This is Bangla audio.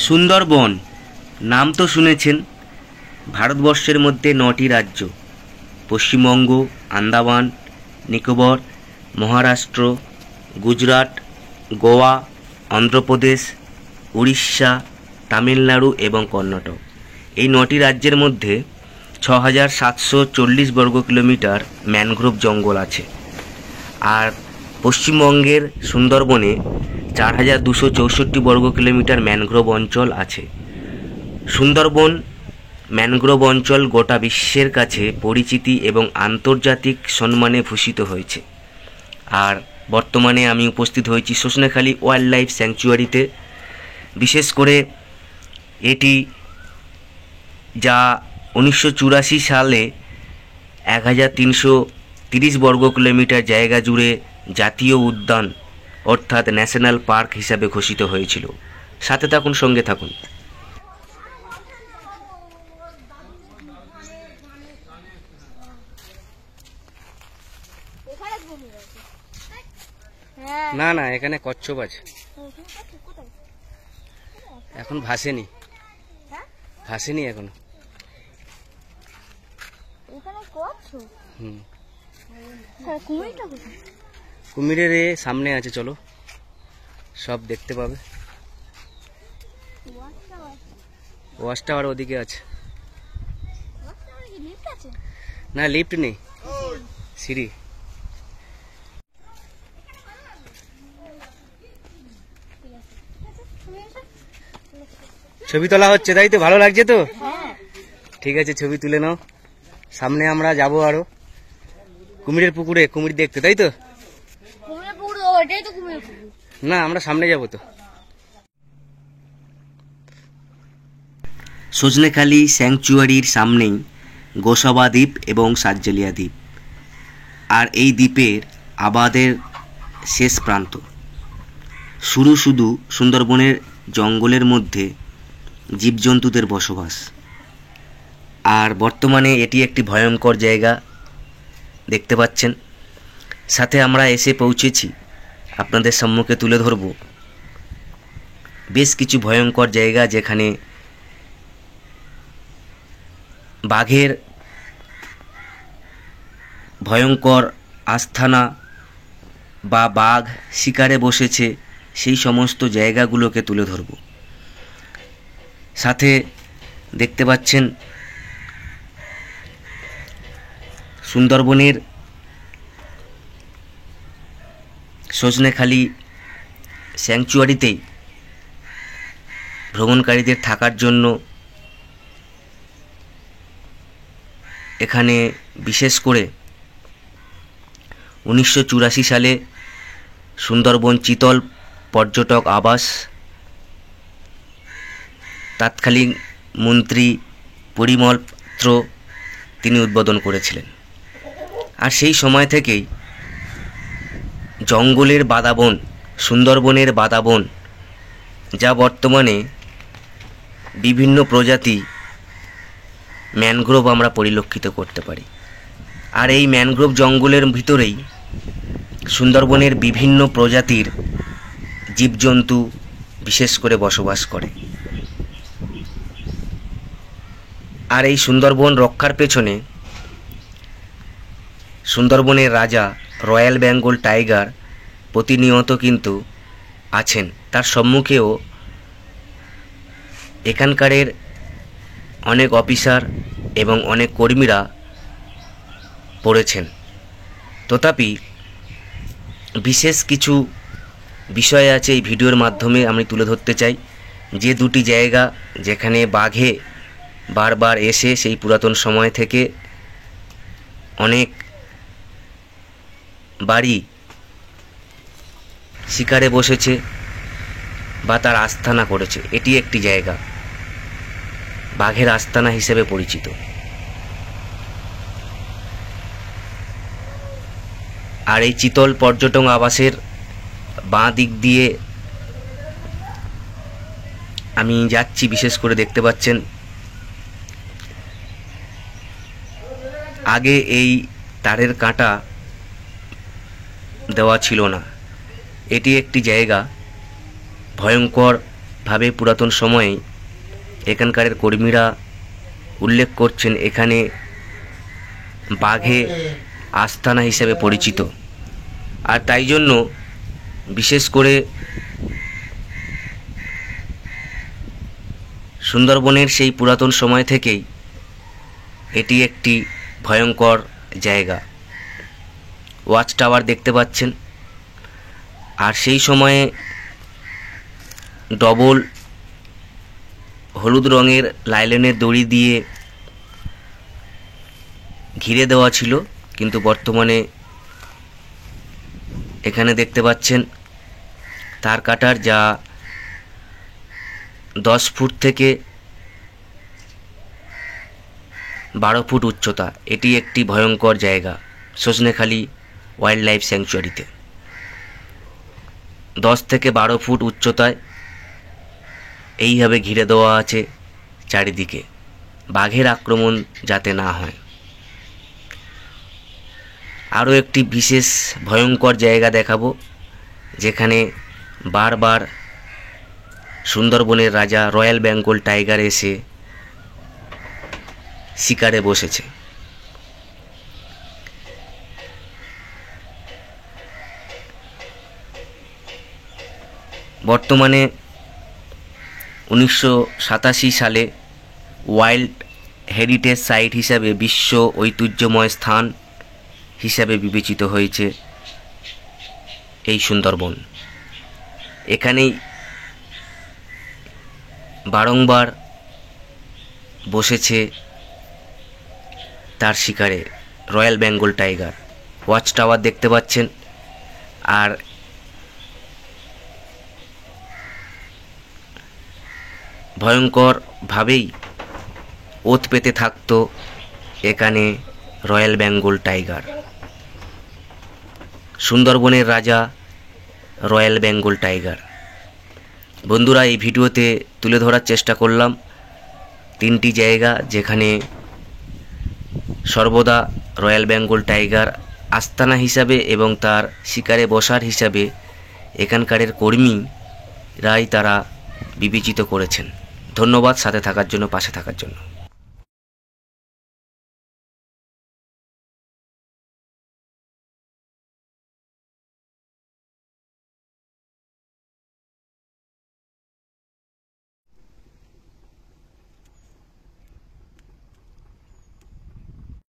সুন্দরবন নাম তো শুনেছেন। ভারতবর্ষের মধ্যে 9টি রাজ্য, পশ্চিমবঙ্গ, আন্দামান নিকোবর, মহারাষ্ট্র, গুজরাট, গোয়া, অন্ধ্রপ্রদেশ, উড়িষ্যা, তামিলনাড়ু এবং কর্ণাটক। এই 9টি রাজ্যের মধ্যে 6740 বর্গ কিলোমিটার ম্যানগ্রোভ জঙ্গল আছে। আর পশ্চিমবঙ্গের সুন্দরবনে 4264 বর্গ কিলোমিটার ম্যানগ্রোভ অঞ্চল আছে। সুন্দরবন ম্যানগ্রোভ অঞ্চল গোটা বিশ্বের কাছে পরিচিতি এবং আন্তর্জাতিক সম্মানে ভূষিত হয়েছে। আর বর্তমানে আমি উপস্থিত হয়েছি সজনেখালি ওয়াইল্ড লাইফ স্যাংচুয়ারিতে। বিশেষ করে এটি যা 1984 সালে 1330 বর্গ কিলোমিটার জায়গা জুড়ে জাতীয় উদ্যান অর্থাৎ ন্যাশনাল পার্ক হিসাবে ঘোষিত হয়েছিল। সাথে থাকুন, সঙ্গে থাকুন। না না, এখানে কচ্ছপ আছে, এখন ভাসেনি এখনো। কুমিরের সামনে আছে, চলো সব দেখতে পাবে। ওয়াচ টাওয়ার ওদিকে আছে। না, লিফট নেই, সিঁড়ি। ছবি তোলা হচ্ছে, তাই তো? ভালো লাগছে তো? ঠিক আছে, ছবি তুলে নাও। সামনে আমরা যাবো আরো কুমিরের পুকুরে, কুমির দেখতে, তাই তো? না, আমরা সামনে যাবো তো। সজনেখালি স্যাংচুয়ারির সামনেই গোসাবা দ্বীপ এবং সাতজেলিয়া দ্বীপ। আর এই দ্বীপের আবাদের শেষ প্রান্ত। শুধু সুন্দরবনের জঙ্গলের মধ্যে জীবজন্তুদের বসবাস। আর বর্তমানে এটি একটি ভয়ঙ্কর জায়গা, দেখতে পাচ্ছেন। সাথে আমরা এসে পৌঁছেছি, আপনাদের সম্মুখে তুলে ধরব বেশ কিছু ভয়ঙ্কর জায়গা, যেখানে বাঘের ভয়ঙ্কর আস্তানা বা বাঘ শিকারে বসেছে, সেই সমস্ত জায়গাগুলোকে তুলে ধরব। সাথে দেখতে পাচ্ছেন সুন্দরবনের সজনেখালি স্যাংচুয়ারিতেই ভ্রমণকারীদের থাকার জন্য এখানে বিশেষ করে 1984 সালে সুন্দরবন চিতল পর্যটক আবাস তৎকালীন মন্ত্রী পরিমল পাত্র তিনি উদ্বোধন করেছিলেন। আর সেই সময় থেকেই জঙ্গলের বাদাবন, সুন্দরবনের বাদাবন, যা বর্তমানে বিভিন্ন প্রজাতি ম্যানগ্রোভ আমরা পরিলক্ষিত করতে পারি। আর এই ম্যানগ্রোভ জঙ্গলের ভিতরেই সুন্দরবনের বিভিন্ন প্রজাতির জীবজন্তু বিশেষ করে বসবাস করে। আর এই সুন্দরবন রক্ষার পেছনে সুন্দরবনের রাজা রয়্যাল বেঙ্গল টাইগার প্রতিনিয়ত কিন্তু আছেন। তার সম্মুখেও এখানকারের অনেক অফিসার এবং অনেক কর্মীরা পড়েছেন। তথাপি বিশেষ কিছু বিষয় আছে এই ভিডিওর মাধ্যমে আমি তুলে ধরতে চাই, যে দুটি জায়গা যেখানে বাঘে বারবার এসে সেই পুরাতন সময় থেকে অনেক বাড়ি শিকারে বসেছে বা তার আস্তানা করেছে। এটি একটি জায়গা বাঘের আস্তানা হিসেবে পরিচিত। আর এই চিতল পর্যটন আবাসের বাঁ দিক দিয়ে আমি যাচ্ছি, বিশেষ করে দেখতে পাচ্ছেন আগে এই তারের কাঁটা দেওয়া ছিল না। এটি একটি জায়গা ভয়ঙ্কর ভাবে পুরাতন সময়ে এখানকার কর্মীরা উল্লেখ করছেন এখানে বাঘে আস্তানা হিসেবে পরিচিত। আর তাই জন্য বিশেষ করে সুন্দরবনের সেই পুরাতন সময় থেকেই এটি একটি ভয়ঙ্কর জায়গা। ওয়াচ টাওয়ার দেখতে পাচ্ছেন, আর সেই সময়ে ডবল হলুদ রঙের লাইলনের দড়ি দিয়ে ঘিরে দেওয়া ছিল, কিন্তু বর্তমানে এখানে দেখতে পাচ্ছেন তার কাটার, যা 10 ফুট থেকে 12 ফুট উচ্চতা। এটি একটি ভয়ঙ্কর জায়গা সজনেখালি ওয়াইল্ড লাইফ স্যাংচুয়ারিতে। 10 থেকে 12 ফুট উচ্চতায় এইভাবে ঘিরে দেওয়া আছে চারিদিকে, বাঘের আক্রমণ যাতে না হয়। আরও একটি বিশেষ ভয়ঙ্কর জায়গা দেখাবো, যেখানে বারবার সুন্দরবনের রাজা রয়্যাল বেঙ্গল টাইগার এসে শিকারে বসেছে। বর্তমানে 1987 সালে ওয়াইল্ড হেরিটেজ সাইট হিসাবে বিশ্ব ঐতিহ্যময় স্থান হিসাবে বিবেচিত হয়েছে এই সুন্দরবন। এখানেই বারংবার বসেছে তার শিকারে royal Bengal tiger. Watch tower দেখতে পাচ্ছেন, আর ভয়ঙ্করভাবেই ওত পেতে থাকতো এখানে রয়্যাল বেঙ্গল টাইগার। সুন্দরবনের রাজা রয়্যাল বেঙ্গল টাইগার। বন্ধুরা, এই ভিডিওতে তুলে ধরার চেষ্টা করলাম 3টি জায়গা যেখানে সর্বদা রয়্যাল বেঙ্গল টাইগার আস্তানা হিসাবে এবং তার শিকারে বসার হিসাবে এখানকারের কর্মীরাই তারা বিবেচিত করেছেন। ধন্যবাদ সাথে থাকার জন্য, পাশে থাকার জন্য।